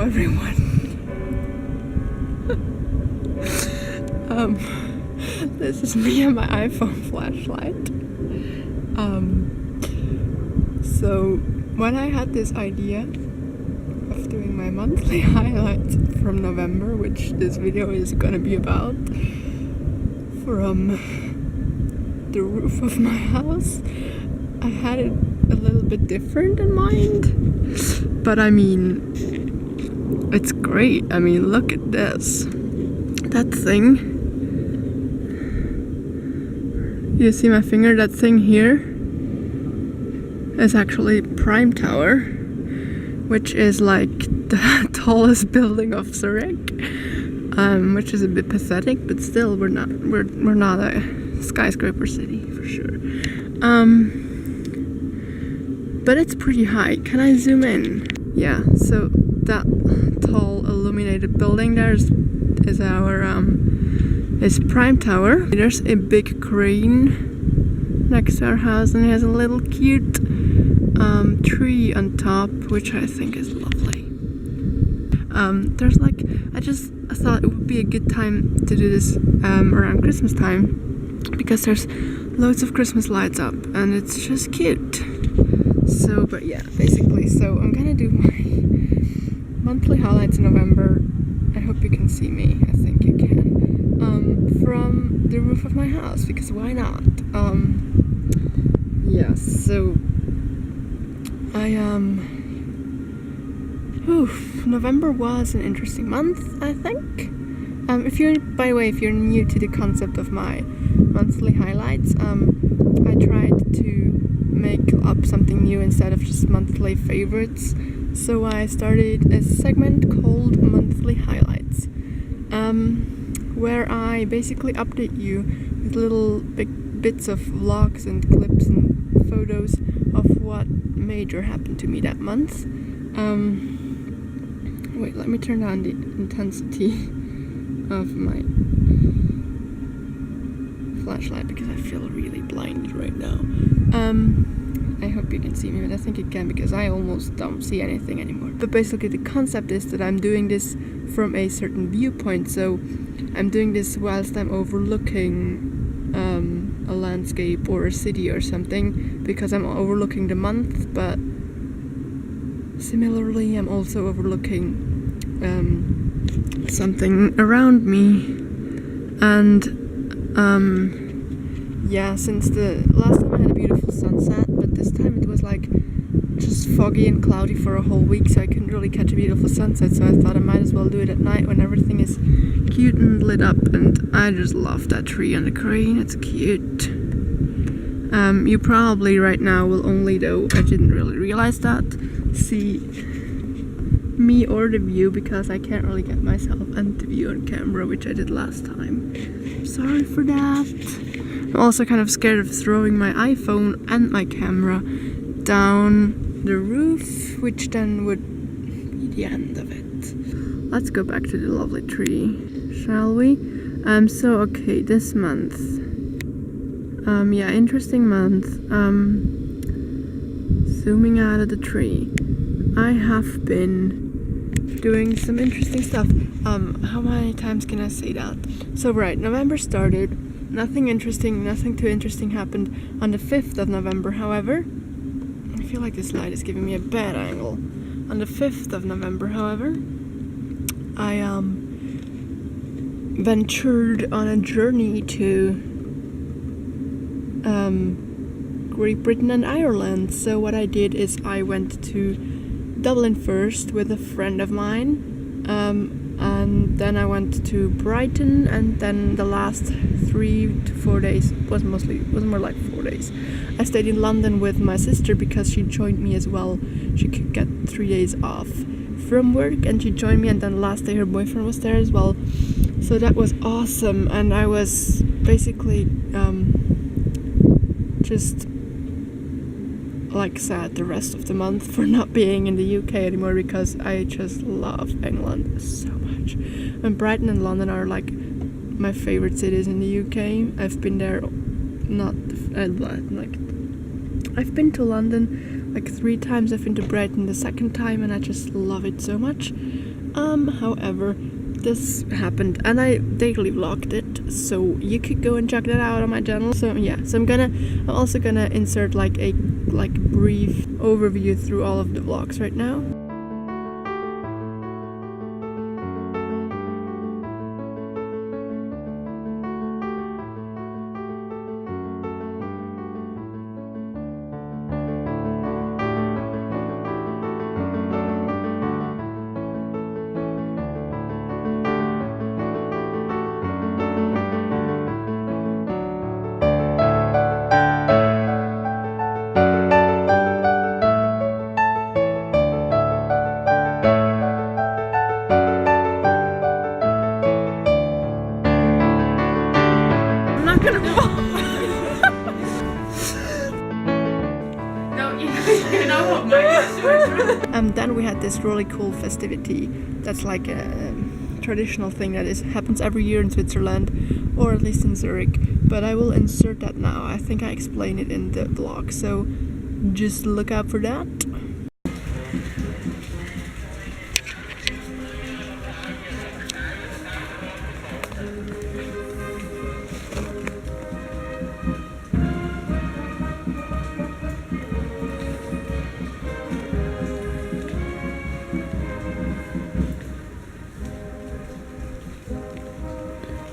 everyone. This is me and my iPhone flashlight. So when I had this idea of doing my monthly highlights from November, which this video is gonna be about, from the roof of my house, I had it a little bit different in mind. But I mean, it's great. I mean, look at this. That thing. You see my finger? That thing here is actually Prime Tower, which is like the tallest building of Zurich, which is a bit pathetic, but still we're not a skyscraper city for sure. But it's pretty high. Can I zoom in? Yeah, so that tall illuminated building there is Prime Tower. There's a big crane next to our house, and it has a little cute tree on top, which I think is lovely. There's like, I thought it would be a good time to do this around Christmas time, because there's loads of Christmas lights up and it's just cute. So, but yeah, basically, so I'm gonna do my monthly highlights in November. I hope you can see me. I think you can. From the roof of my house, because why not? Yeah, so November was an interesting month, I think. By the way, if you're new to the concept of my monthly highlights, I tried to make up something new instead of just monthly favorites. So I started a segment called Monthly Highlights, where I basically update you with little big bits of vlogs and clips and photos of what major happened to me that month. Wait, let me turn down the intensity of my flashlight because I feel really blinded right now. I hope you can see me, but I think you can because I almost don't see anything anymore. But basically the concept is that I'm doing this from a certain viewpoint, so I'm doing this whilst I'm overlooking a landscape or a city or something, because I'm overlooking the month, but similarly I'm also overlooking something around me. And yeah, since the last time I had a beautiful sunset, but this time it was like just foggy and cloudy for a whole week, so I couldn't really catch a beautiful sunset, so I thought I might as well do it at night when everything is cute and lit up. And I just love that tree on the crane, it's cute. You probably right now will only, though I didn't really realize that, see me or the view, because I can't really get myself and the view on camera, which I did last time. Sorry for that. I'm also kind of scared of throwing my iPhone and my camera down the roof, which then would be the end of it. Let's go back to the lovely tree, shall we? So okay, this month. Yeah, interesting month. Zooming out of the tree. I have been doing some interesting stuff. How many times can I say that? So right, November started. Nothing too interesting happened on the 5th of November, however. I feel like this light is giving me a bad angle. On the 5th of November, however, I ventured on a journey to Great Britain and Ireland. So what I did is I went to Dublin first with a friend of mine, and then I went to Brighton, and then the last 3 to 4 days was more like 4 days. I stayed in London with my sister because she joined me as well. She could get 3 days off from work, and she joined me, and then last day her boyfriend was there as well. So that was awesome, and I was basically just like sad the rest of the month for not being in the UK anymore, because I just love England so much. And Brighton and London are like my favorite cities in the UK. I've been there, I've been to London like 3 times. I've been to Brighton the second time, and I just love it so much. However, this happened and I daily vlogged it, so you could go and check that out on my channel. So yeah, so I'm also gonna insert like a brief overview through all of the vlogs right now. Then we had this really cool festivity that's like a traditional thing that happens every year in Switzerland, or at least in Zurich, but I will insert that now. I think I explain it in the vlog, so just look out for that.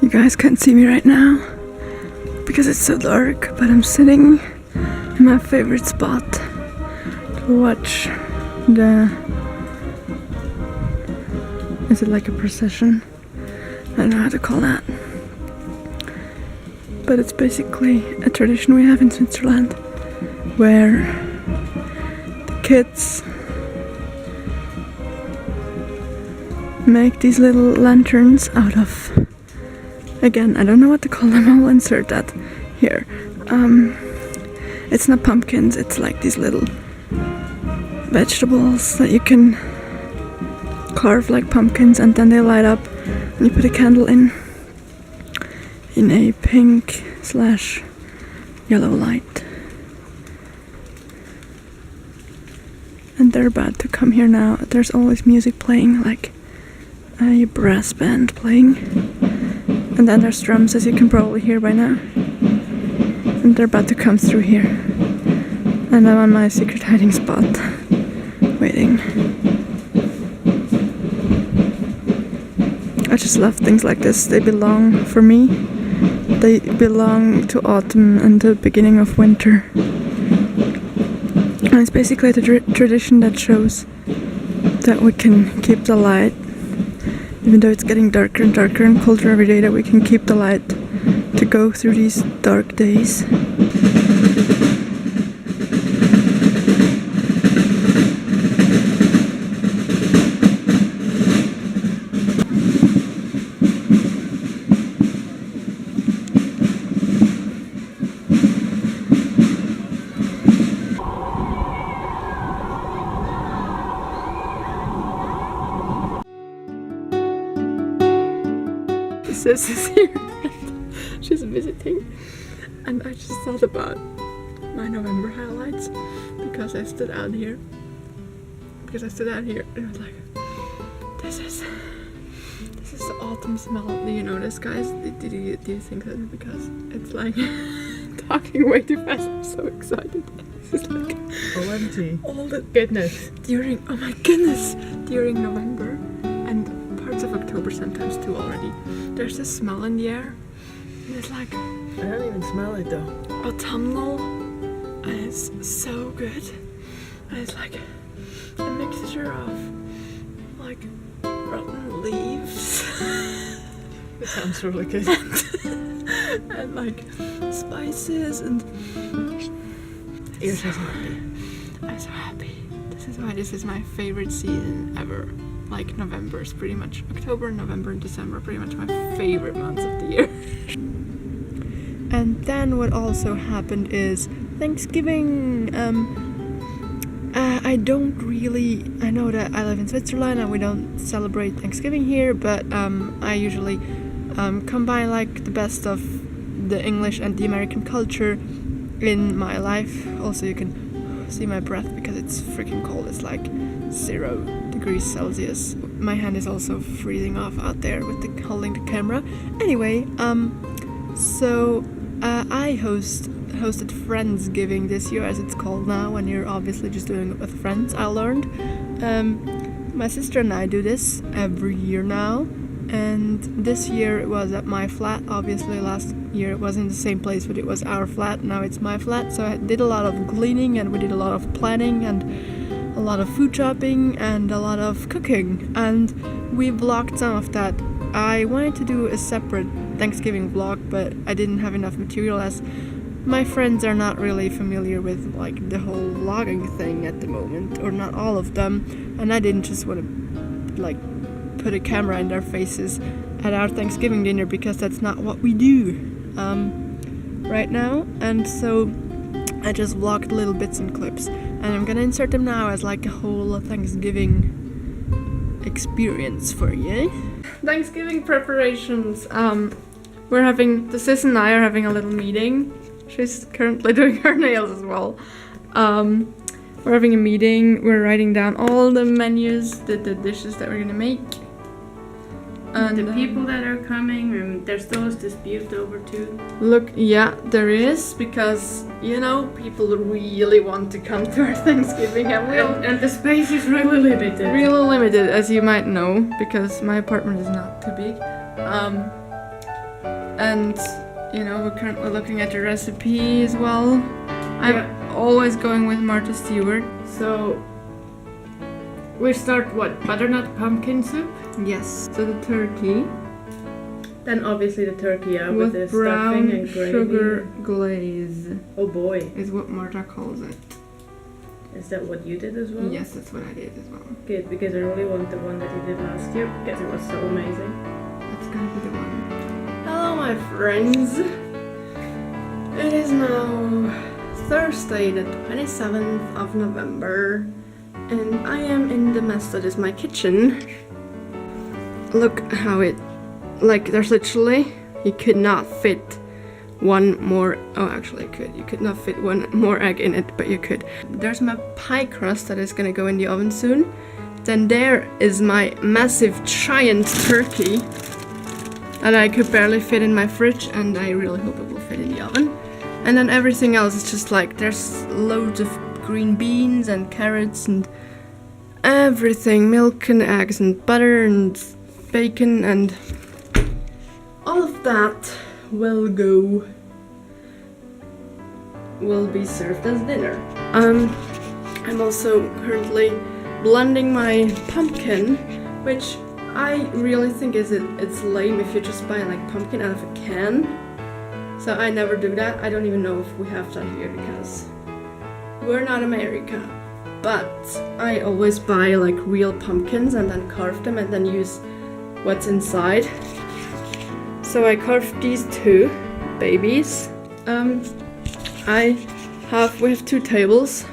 You guys can't see me right now because it's so dark, but I'm sitting in my favorite spot to watch is it like a procession? I don't know how to call that. But it's basically a tradition we have in Switzerland where the kids make these little lanterns out of, again, I don't know what to call them, I'll insert that here. It's not pumpkins, it's like these little vegetables that you can carve like pumpkins, and then they light up and you put a candle in a pink/yellow light. And they're about to come here now. There's always music playing, like a brass band playing. And then there's drums, as you can probably hear by now. And they're about to come through here. And I'm on my secret hiding spot, waiting. I just love things like this. They belong, for me, they belong to autumn and the beginning of winter. And it's basically the tradition that shows that we can keep the light, even though it's getting darker and darker and colder every day, that we can keep the light to go through these dark days. Sis is here. She's visiting, and I just thought about my November highlights because I stood out here. And I was like, this is the autumn smell. Do you notice, guys? Do you think that? Because it's like talking way too fast. I'm so excited. This is like OMG. All the goodness. During November and parts of October sometimes too already. There's a smell in the air. And it's like, I don't even smell it though. Autumnal, and it's so good. And it's like a mixture of like rotten leaves. It sounds really good. and like spices and. You're so happy. I'm so happy. This is why this is my favorite season ever. Like November is pretty much, October, November and December are pretty much my favorite months of the year. And then what also happened is Thanksgiving. I know that I live in Switzerland and we don't celebrate Thanksgiving here, but I usually combine like the best of the English and the American culture in my life. Also, you can see my breath because it's freaking cold. It's like 0 degrees Celsius. My hand is also freezing off out there with holding the camera. Anyway, so I hosted Friendsgiving this year, as it's called now, when you're obviously just doing it with friends. I learned. My sister and I do this every year now, and this year it was at my flat. Obviously last year it was in the same place, but it was our flat. Now it's my flat, so I did a lot of cleaning, and we did a lot of planning, and a lot of food shopping, and a lot of cooking, and we vlogged some of that. I wanted to do a separate Thanksgiving vlog, but I didn't have enough material, as my friends are not really familiar with like the whole vlogging thing at the moment, or not all of them, and I didn't just want to like put a camera in their faces at our Thanksgiving dinner, because that's not what we do right now. And so I just vlogged little bits and clips, and I'm gonna insert them now as like a whole Thanksgiving experience for you. Thanksgiving preparations. The sis and I are having a little meeting. She's currently doing her nails as well. We're having a meeting. We're writing down all the menus, the dishes that we're gonna make. And the people that are coming, and there's those dispute over too. Look, yeah, there is, because, you know, people really want to come to our Thanksgiving, And the space is really limited. Really limited, as you might know, because my apartment is not too big. And, you know, we're currently looking at the recipe as well. I'm always going with Martha Stewart. So we start what? Butternut pumpkin soup? Yes. So the turkey. Then obviously the turkey, with the brown stuffing and gravy. sugar glaze. Oh boy. Is what Martha calls it. Is that what you did as well? Yes, that's what I did as well. Good, because I really want the one that you did last year, because it was so amazing. That's gonna be the one. Hello, my friends. It is now Thursday, the 27th of November, and I am in the mess that is my kitchen. Look how there's literally, you could not fit one more, you could not fit one more egg in it, but you could. There's my pie crust that is gonna go in the oven soon. Then there is my massive giant turkey that I could barely fit in my fridge, and I really hope it will fit in the oven. And then everything else is just like, there's loads of green beans and carrots and everything, milk and eggs and butter and bacon, and all of that will be served as dinner. I'm also currently blending my pumpkin, which I really think it's lame if you just buy like pumpkin out of a can. So I never do that. I don't even know if we have that here, because we're not America. But I always buy like real pumpkins and then carve them and then use what's inside. So I carved these two babies. We have two tables.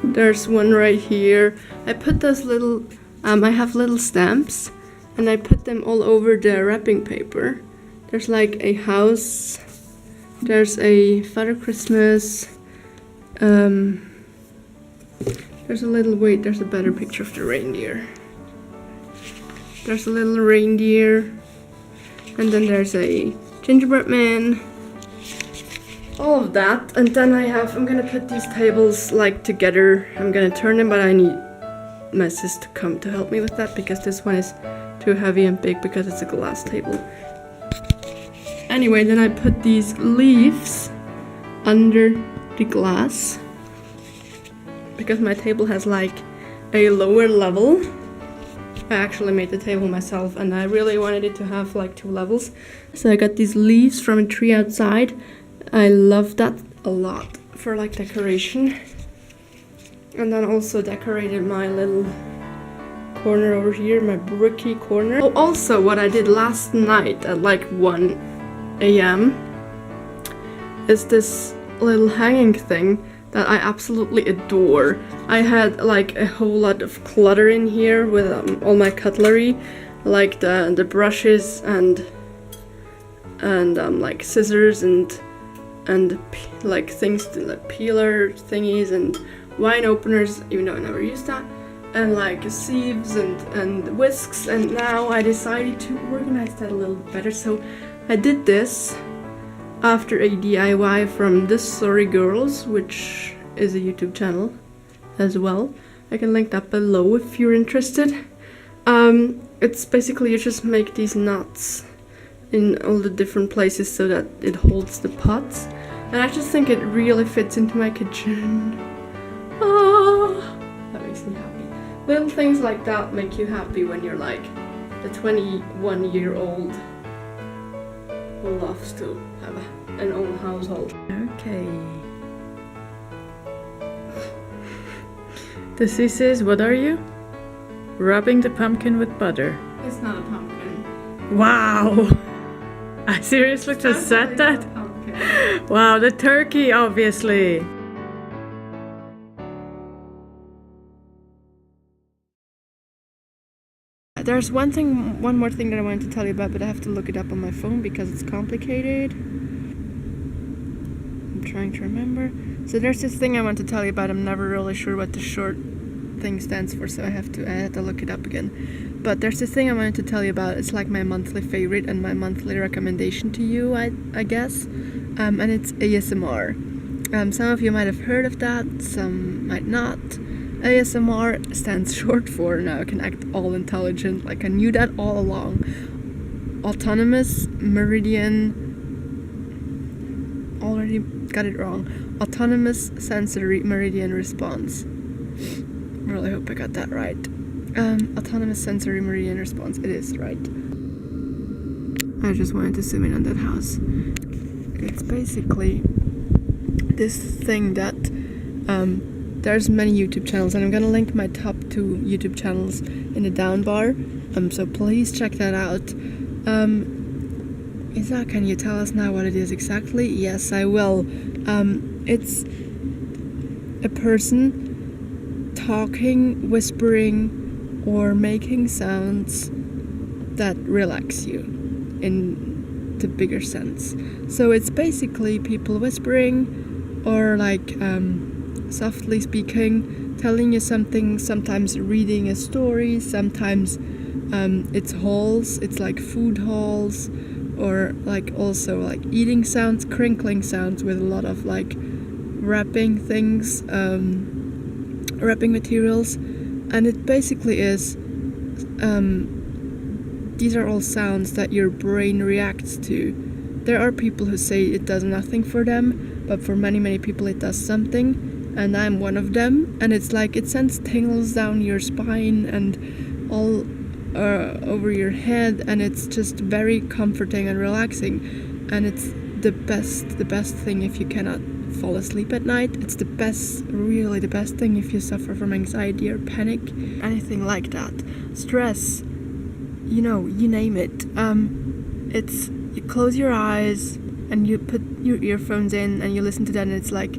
There's one right here. I put those little, I have little stamps, and I put them all over the wrapping paper. There's like a house. There's a Father Christmas. There's a better picture of the reindeer. There's a little reindeer. And then there's a gingerbread man. All of that. And then I'm gonna put these tables like together. I'm gonna turn them, but I need my sis to come to help me with that, because this one is too heavy and big because it's a glass table. Anyway, then I put these leaves under the glass, because my table has like a lower level. I actually made the table myself, and I really wanted it to have like two levels. So I got these leaves from a tree outside. I love that a lot for like decoration. And then also decorated my little corner over here, my brookie corner. Oh, also what I did last night at like 1 a.m. is this little hanging thing that I absolutely adore. I had like a whole lot of clutter in here with all my cutlery, like the brushes and like scissors and like things, like peeler thingies and wine openers, even though I never used that. and like sieves and whisks, and now I decided to organize that a little better. So I did this after a DIY from TheSorryGirls, which is a YouTube channel as well. I can link that below if you're interested. It's basically you just make these knots in all the different places so that it holds the pots, and I just think it really fits into my kitchen. Ah, that makes me happy. Little things like that make you happy when you're like the 21-year-old who loves to have an own household. Okay. The C says, what are you? Rubbing the pumpkin with butter. It's not a pumpkin. Wow! I seriously just said that? Pumpkin. Wow, the turkey, obviously. There's one more thing that I wanted to tell you about, but I have to look it up on my phone because it's complicated. I'm trying to remember. So there's this thing I want to tell you about. I'm never really sure what the short thing stands for, so I have to look it up again. But there's this thing I wanted to tell you about. It's like my monthly favorite and my monthly recommendation to you, I guess. And it's ASMR. Some of you might have heard of that, some might not. ASMR stands short for Now I Can Act All Intelligent. Like I knew that all along. Autonomous Meridian. Already got it wrong. Autonomous Sensory Meridian Response. Really hope I got that right. Autonomous Sensory Meridian Response. It is right. I just wanted to zoom in on that house. It's basically this thing that there's many YouTube channels, and I'm gonna link my top 2 YouTube channels in the down bar. So please check that out. Can you tell us now what it is exactly? Yes, I will. It's a person talking, whispering, or making sounds that relax you in the bigger sense. So it's basically people whispering or like softly speaking, telling you something, sometimes reading a story, sometimes it's hauls, it's like food hauls, or like also like eating sounds, crinkling sounds with a lot of like wrapping things, wrapping materials. And it basically is these are all sounds that your brain reacts to. There are people who say it does nothing for them, but for many people it does something, and I'm one of them. And it's like it sends tingles down your spine and all over your head, and it's just very comforting and relaxing. And it's the best thing if you cannot fall asleep at night. It's the best, really the best thing if you suffer from anxiety or panic, anything like that, stress, you know, you name it. It's you close your eyes and you put your earphones in and you listen to that, and it's like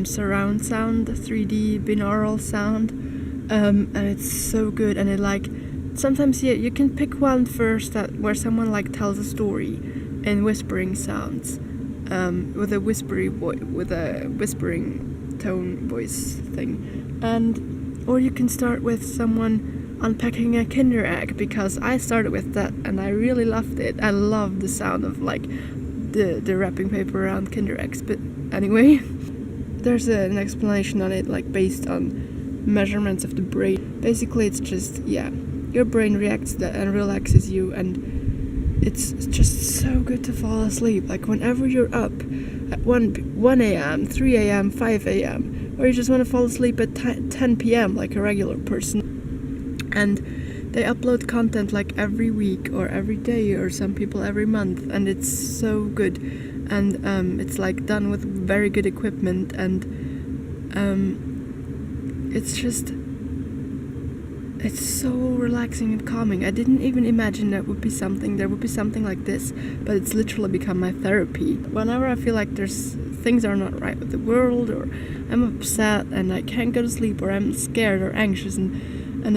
surround sound, 3D binaural sound, and it's so good. And it like sometimes you can pick one first where someone like tells a story in whispering sounds, with a whispering tone voice thing, or you can start with someone unpacking a Kinder egg, because I started with that and I really loved it. I love the sound of like the wrapping paper around Kinder eggs. But anyway, there's an explanation on it, like based on measurements of the brain. Basically it's just, yeah, your brain reacts to that and relaxes you, and it's just so good to fall asleep. Like whenever you're up at 1 a.m, 3 a.m, 5 a.m, or you just want to fall asleep at 10 p.m. like a regular person. And they upload content like every week or every day, or some people every month, and it's so good. And it's like done with very good equipment, and it's so relaxing and calming. I didn't even imagine there would be something like this, but it's literally become my therapy. Whenever I feel like things are not right with the world, or I'm upset and I can't go to sleep, or I'm scared or anxious and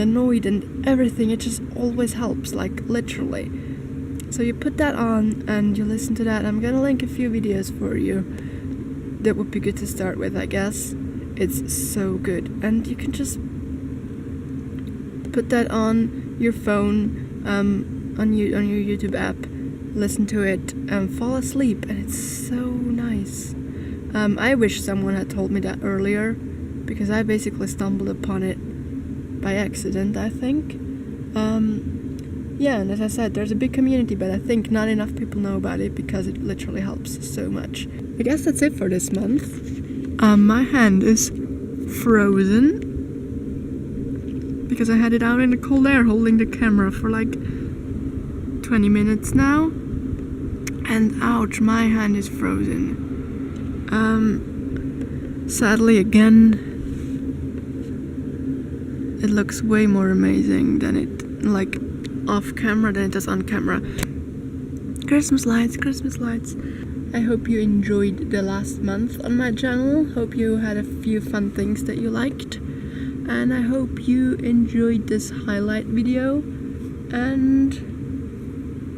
annoyed and everything, it just always helps, like literally. So you put that on and you listen to that. I'm gonna link a few videos for you that would be good to start with, I guess. It's so good, and you can just put that on your phone, on your YouTube app, listen to it, fall asleep, and it's so nice. I wish someone had told me that earlier, because I basically stumbled upon it by accident, I think. Yeah, and as I said, there's a big community, but I think not enough people know about it because it literally helps so much. I guess that's it for this month. My hand is frozen because I had it out in the cold air holding the camera for like 20 minutes now. And ouch, my hand is frozen. Sadly again, it looks way more amazing than it, like, off camera than it does on camera. Christmas lights, Christmas lights. I hope you enjoyed the last month on my channel. Hope you had a few fun things that you liked. And I hope you enjoyed this highlight video. And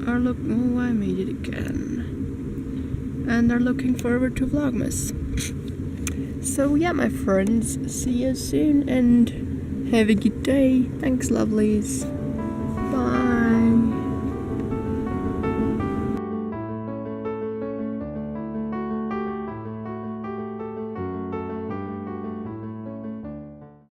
are I made it again. And are looking forward to Vlogmas. So yeah, my friends, see you soon and have a good day. Thanks, lovelies.